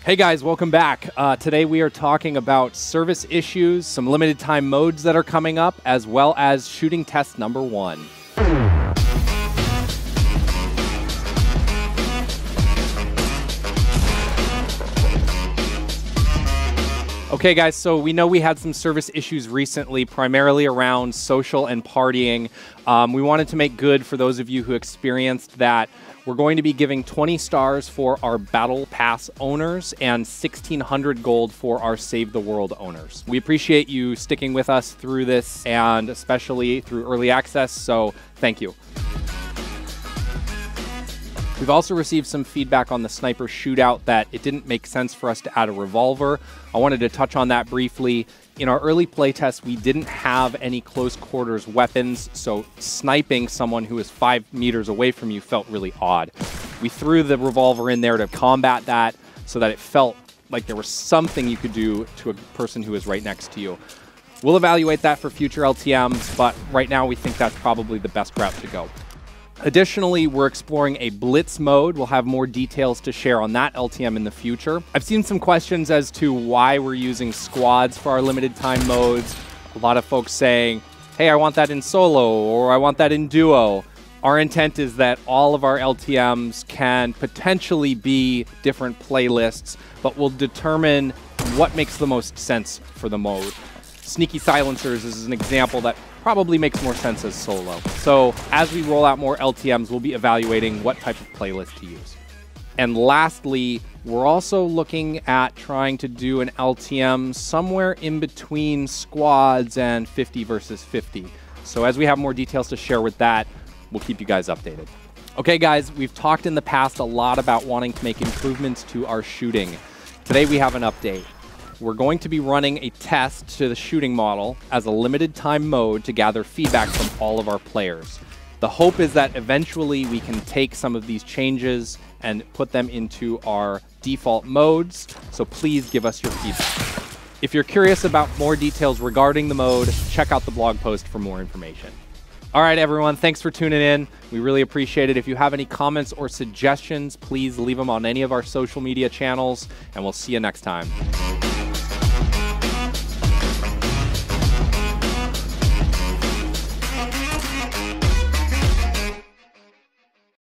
Hey guys, welcome back. Today we are talking about service issues, some limited time modes that are coming up, as well as shooting test number 1. Okay guys, so we know we had some service issues recently, primarily around social and partying. We wanted to make good for those of you who experienced that. We're going to be giving 20 stars for our Battle Pass owners and 1,600 gold for our Save the World owners. We appreciate you sticking with us through this, and especially through early access, so thank you. We've also received some feedback on the sniper shootout that it didn't make sense for us to add a revolver. I wanted to touch on that briefly. In our early playtest, we didn't have any close quarters weapons, so sniping someone who is 5 meters away from you felt really odd. We threw the revolver in there to combat that so that it felt like there was something you could do to a person who is right next to you. We'll evaluate that for future LTMs, but right now we think that's probably the best route to go. Additionally, we're exploring a blitz mode. We'll have more details to share on that LTM in the future. I've seen some questions as to why we're using squads for our limited time modes. A lot of folks saying, hey, I want that in solo, or I want that in duo. Our intent is that all of our LTMs can potentially be different playlists, but we'll determine what makes the most sense for the mode. Sneaky Silencers is an example that probably makes more sense as solo. So as we roll out more LTMs, we'll be evaluating what type of playlist to use. And lastly, we're also looking at trying to do an LTM somewhere in between squads and 50 versus 50. So as we have more details to share with that, we'll keep you guys updated. Okay guys, we've talked in the past a lot about wanting to make improvements to our shooting. Today we have an update. We're going to be running a test to the shooting model as a limited time mode to gather feedback from all of our players. The hope is that eventually we can take some of these changes and put them into our default modes, so please give us your feedback. If you're curious about more details regarding the mode, check out the blog post for more information. All right, everyone, thanks for tuning in. We really appreciate it. If you have any comments or suggestions, please leave them on any of our social media channels, and we'll see you next time.